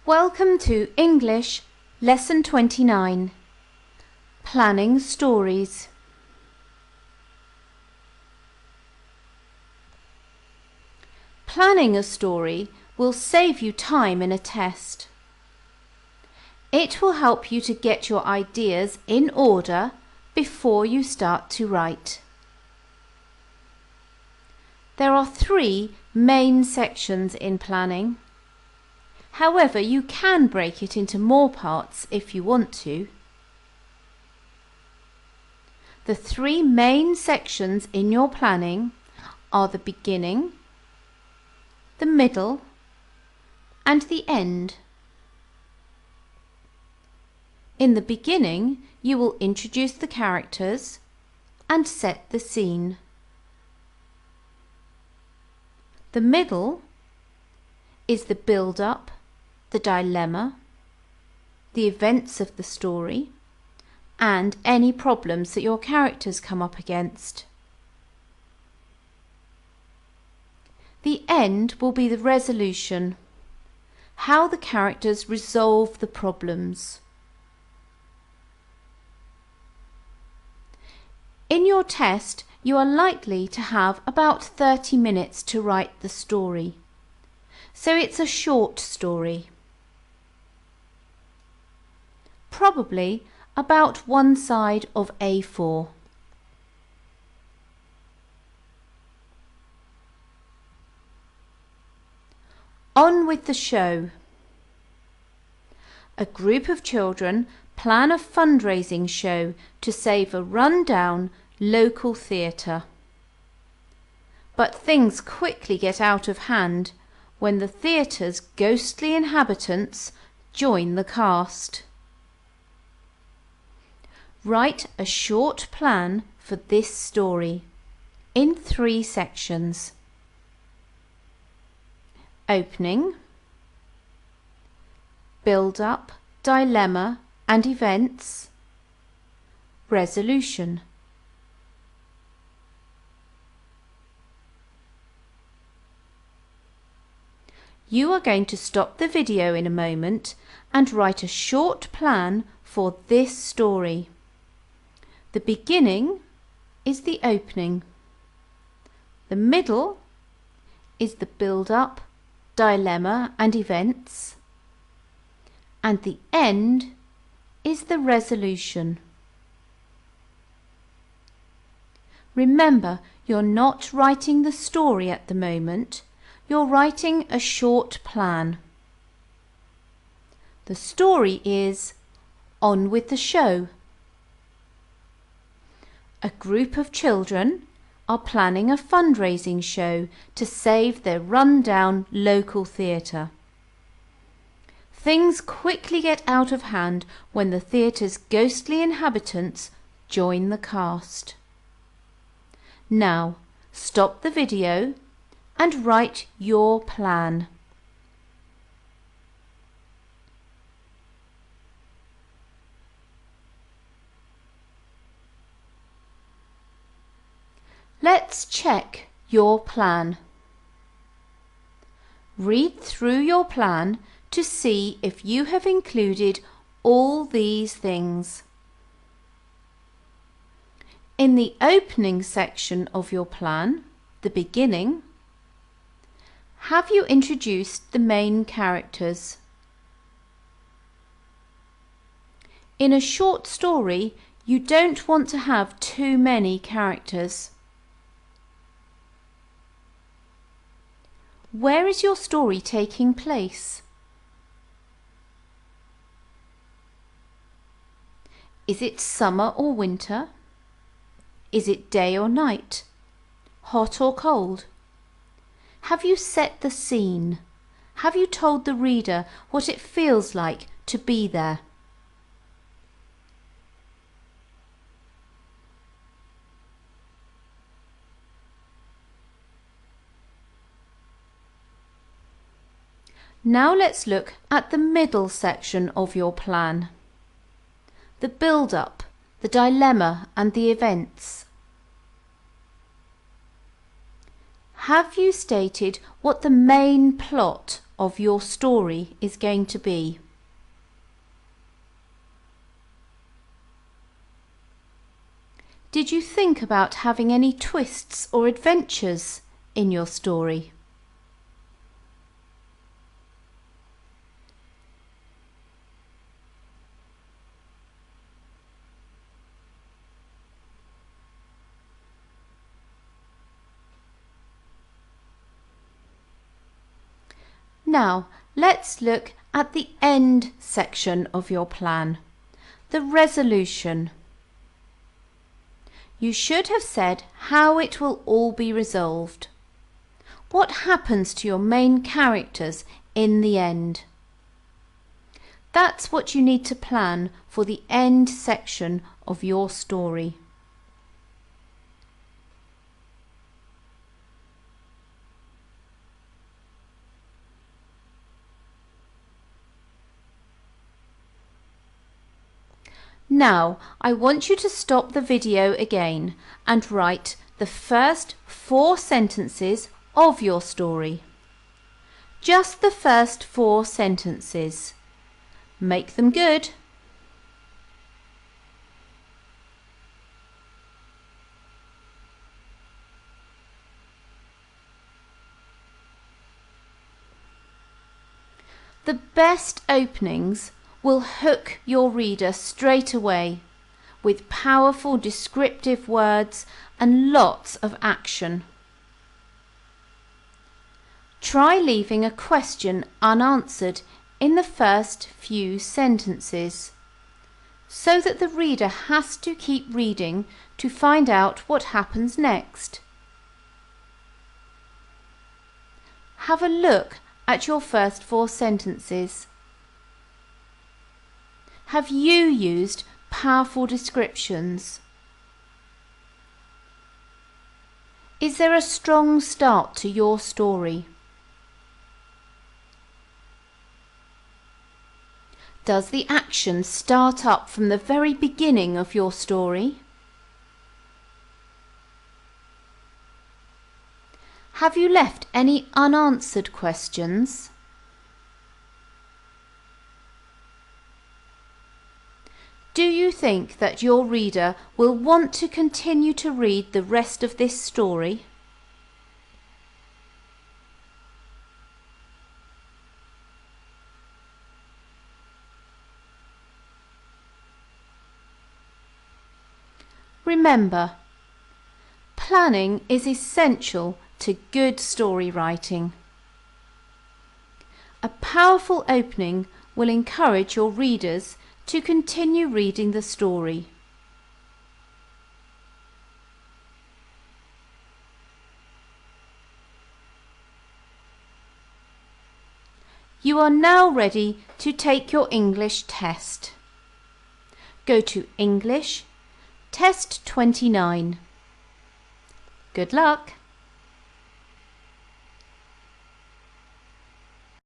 Welcome to English Lesson 29, Planning Stories. Planning a story will save you time in a test. It will help you to get your ideas in order before you start to write. There are 3 main sections in planning. However, you can break it into more parts if you want to. The 3 main sections in your planning are the beginning, the middle, and the end. In the beginning, you will introduce the characters and set the scene. The middle is the build-up, the dilemma, the events of the story, and any problems that your characters come up against. The end will be the resolution, how the characters resolve the problems. In your test, you are likely to have about 30 minutes to write the story, so it's a short story. Probably about one side of A4. On with the show. A group of children plan a fundraising show to save a run-down local theatre. But things quickly get out of hand when the theatre's ghostly inhabitants join the cast. Write a short plan for this story in 3 sections. Opening, build-up, dilemma and events, resolution. You are going to stop the video in a moment and write a short plan for this story. The beginning is the opening. The middle is the build-up, dilemma and events. And the end is the resolution. Remember, you're not writing the story at the moment. You're writing a short plan. The story is On with the Show. A group of children are planning a fundraising show to save their run-down local theatre. Things quickly get out of hand when the theatre's ghostly inhabitants join the cast. Now, stop the video and write your plan. Let's check your plan. Read through your plan to see if you have included all these things. In the opening section of your plan, the beginning, have you introduced the main characters? In a short story, you don't want to have too many characters. Where is your story taking place? Is it summer or winter? Is it day or night? Hot or cold? Have you set the scene? Have you told the reader what it feels like to be there? Now let's look at the middle section of your plan. The build-up, the dilemma and the events. Have you stated what the main plot of your story is going to be. Did you think about having any twists or adventures in your story? Now, let's look at the end section of your plan, the resolution. You should have said how it will all be resolved. What happens to your main characters in the end? That's what you need to plan for the end section of your story. Now, I want you to stop the video again and write the first 4 sentences of your story. Just the first 4 sentences. Make them good. The best openings will hook your reader straight away with powerful descriptive words and lots of action. Try leaving a question unanswered in the first few sentences, so that the reader has to keep reading to find out what happens next. Have a look at your first 4 sentences. Have you used powerful descriptions? Is there a strong start to your story? Does the action start up from the very beginning of your story? Have you left any unanswered questions? Do you think that your reader will want to continue to read the rest of this story? Remember, planning is essential to good story writing. A powerful opening will encourage your readers to continue reading the story. You are now ready to take your English test. Go to English, Test 29. Good luck!